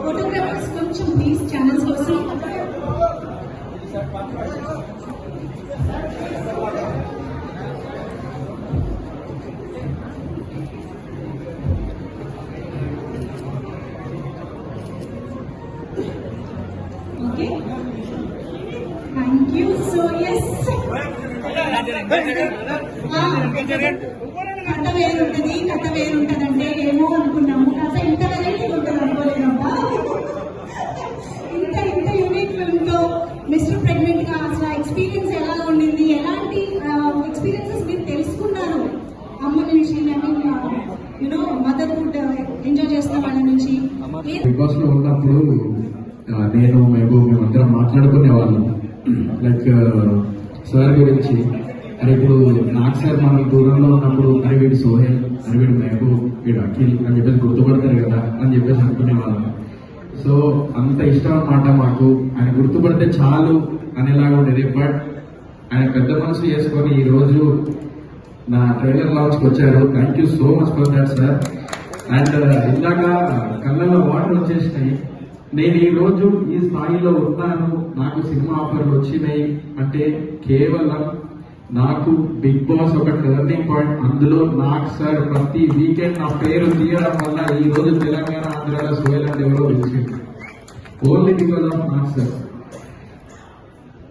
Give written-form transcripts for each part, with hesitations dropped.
Photographers కొంచెం please channels కోసం okay thank you so yes కథ వేరుంటది కథ వేరుంటదంటే ఏమో అనుకున్నాము కథ ఇంత వెరైటీ ఉంటుంది అనుకోలేదమ్మా ఇంత ఇంత యూనిక్ ఫిల్మ్ తో మిస్టర్ ప్రెగ్నెంట్ గా అసలు ఎక్స్పీరియన్స్ ఎలా ఉండింది ఎలాంటి ఎక్స్పీరియన్సెస్ మీరు తెలుసుకున్నారు అమ్మని విషయం యూనో మదర్హుడ్ ఎంజాయ్ చేస్తున్న వాళ్ళ నుంచి బిగ్ బాస్ లో ఉన్నప్పుడు నేను మేమందరం మాట్లాడుకునే వాళ్ళం లైక్ సార్ గురించి అరే ఇప్పుడు నాకు సార్ మనకు దూరంలో ఉన్నప్పుడు అరే వీడు సోహెల్ అరే వీడు మహబూబ్ వీడు అఖిల్ అని చెప్పేసి గుర్తుపడతారు కదా అని చెప్పేసి అనుకునే వాళ్ళం. సో అంత ఇష్టం అన్నమాట మాకు, ఆయన గుర్తుపడితే చాలు అనేలాగా ఉండేది. బట్ ఆయన పెద్ద మనసు చేసుకొని ఈ రోజు నా ట్రైలర్ లాంచ్కి వచ్చారు. Thank you so much for that sir. And ఇందాక కళ్ళలో వాటర్ వచ్చేసినాయి. నేను ఈ రోజు ఈ స్థాయిలో ఉన్నాను, నాకు సినిమా ఆఫర్లు వచ్చినాయి అంటే కేవలం నాకు బిగ్ బాస్ ఒక టర్నింగ్ పాయింట్. అందులో నాకు సార్ ప్రతి వీకెండ్ నా పేరు తీయడం వల్ల ఈ రోజు తెలంగాణ ఆంధ్రాలో సోహెల్ అంటే ఎవరో తెలిసింది. ఓన్లీ బికాస్ ఆఫ్ నాకు సార్.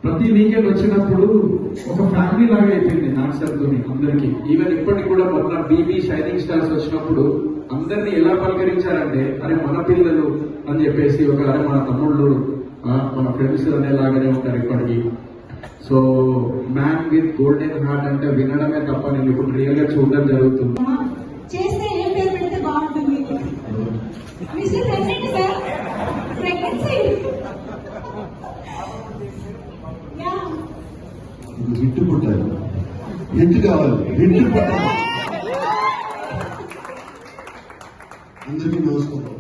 ప్రతి వీకెండ్ వచ్చినప్పుడు ఒక ఫ్యామిలీ లాగా అయిపోయింది నాకు సార్తో అందరికి. ఈవెన్ ఇప్పటికి కూడా మొన్న బీబీ షైనింగ్ స్టార్స్ వచ్చినప్పుడు అందరినీ ఎలా పలకరించారంటే అరే మన పిల్లలు అని చెప్పేసి ఒక అరే మన తమ్ముళ్ళు మన ఫ్రెండ్స్ అనేలాగానే ఉంటారు ఇప్పటికీ. So man with golden heart అంటే వినడమే తప్ప నేను ఇప్పుడు రియల్ గా చూడడం జరుగుతుంది. చేస్తే ఏం పేరు పెడితే బాగుంటుంది? Mister pregnant sir, pregnancy hit పుట్టారు, హిట్ కావాలి, హిట్ పుట్టాలి. అందరికీ నమస్కారం.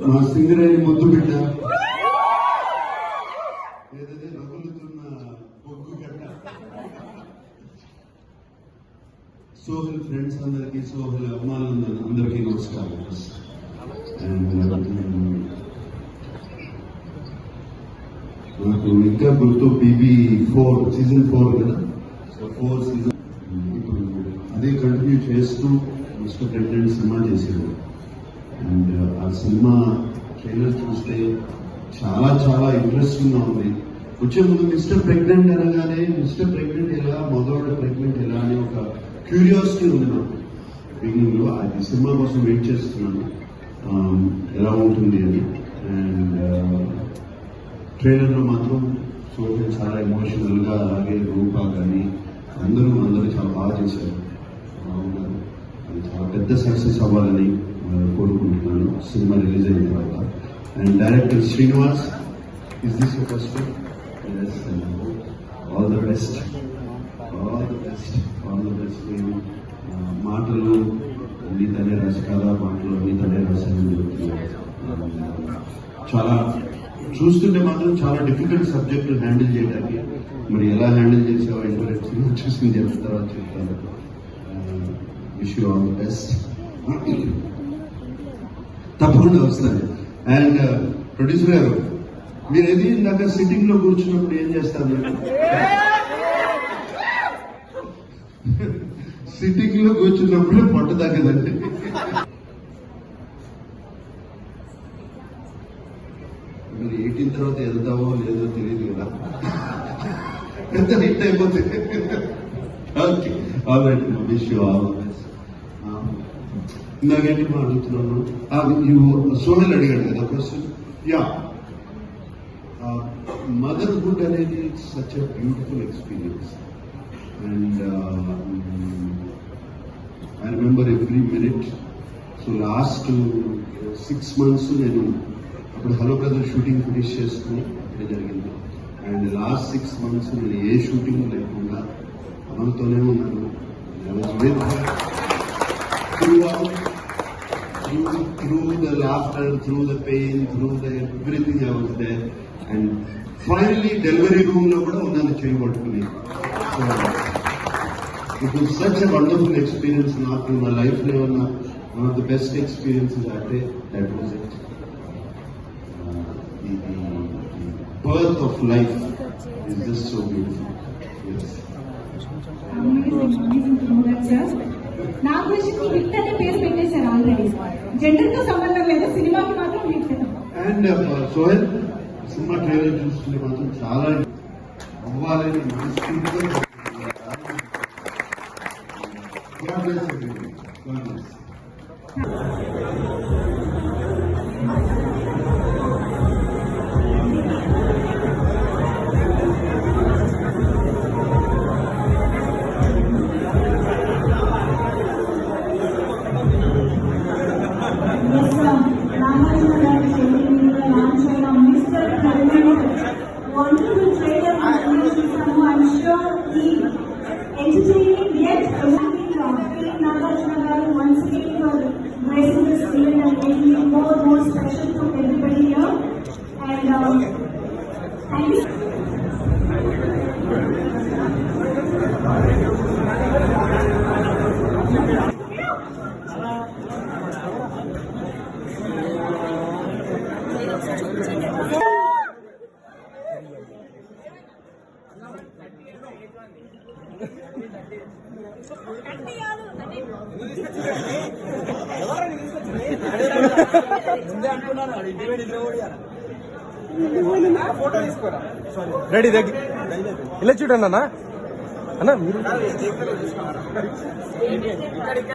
మా సింగరేణి ముద్దు బిడ్డ ఏదైతే రగులుతున్న బొగ్గు గడ్డ సోహెల్ ఫ్రెండ్స్ అందరికీ, సోహెల్ అభిమానులు అందరికీ నమస్కారం. నాకు ఇంకా గుర్తు BB4 సీజన్ 4 కదా, సో 4 సీజన్ ఇప్పుడు అదే కంటిన్యూ చేస్తూ మిస్టర్ ప్రెగ్నెంట్ సినిమా చేశాడు. అండ్ ఆ సినిమా ట్రైలర్ చూస్తే చాలా చాలా ఇంట్రెస్టింగ్ గా ఉంది. వచ్చే ముందు మిస్టర్ ప్రెగ్నెంట్ అనగానే మిస్టర్ ప్రెగ్నెంట్ ఎలా, మగవాడు ప్రెగ్నెంట్ ఎలా అని ఒక క్యూరియాసిటీ ఉంది నాకు బిగినింగ్ లో. అది సినిమా కోసం వెయిట్ చేస్తున్నాను ఎలా ఉంటుంది అని. అండ్ ట్రైలర్ లో మాత్రం సోహెల్ చాలా ఎమోషనల్ గా, అలాగే రూపా కానీ అందరూ చాలా బాగా చేశారు. అది చాలా పెద్ద సక్సెస్ అవ్వాలని కోరుకుంటున్నాను సినిమా రిలీజ్ అయిన తర్వాత. And director Srinivas, is this your first film? yes, all the best, all the best, all the best. నేను మాటలు అన్ని తనే రాసి, కథా మాటలు అన్ని తనే రాశాను. చాలా చూస్తుంటే మాత్రం చాలా డిఫికల్ట్ సబ్జెక్ట్ హ్యాండిల్ చేయడానికి. మరి ఎలా హ్యాండిల్ చేసావో ఇంటర్నెట్ చూసి చెప్పిన తర్వాత చెప్తాను. Wish you all the best. తప్పకుండా వస్తాను. అండ్ ప్రొడ్యూసర్ గారు, మీరు ఏది ఇందాక సిట్టింగ్ లో కూర్చున్నప్పుడు ఏం చేస్తారు? సిట్టింగ్ లో కూర్చున్నప్పుడు పొట్ట తగ్గదండి. మీరు 18 తర్వాత వెళ్తావో లేదో తెలియదు కదా, ఎంత హిట్ అయిపోతే. Okay, all right, wish you all the best. ఇందాకేంటి అడుగుతున్నాను, సోహెల్ అడిగాడు కదా క్వశ్చన్. యా, మదర్హుడ్ అనేది such a beautiful experience. And I remember every minute. So last 6 months నేను ఒక ఇప్పుడు హలో బ్రదర్ షూటింగ్ ఫినిష్ చేసుకుని ఇక్కడ జరిగింది. అండ్ లాస్ట్ 6 months నేను ఏ షూటింగ్ లేకుండా అమలుతోనే ఉన్నాను. Through the laughter, through the pain, through the everything I was there. And finally delivery room lo kuda unnanu cheyabట్టుకుని. So it was such a wonderful experience. Not in my life lo one of the best experiences that day. That was it. The birth of life is just so beautiful. Yes. Amazing to know that sir. నా question కి hit అనే పేరు పెట్టేశారు already. Gender తో సంబంధం లేదు, సినిమాకి మాత్రం హిట్. అండ్ సోహెల్ సినిమా ట్రైలర్ చూస్తుంటే మాత్రం చాలా అవ్వాలని మనస్ఫూర్తిగా God bless everyone. God bless. Wonderful trailer. I'm sure the entertaining yet amazing Nagarjuna garu once again for gracing this event and making it more special to everybody here. And thank you. Ready దగ్గర ఇలా చూడండి అన్న మీరు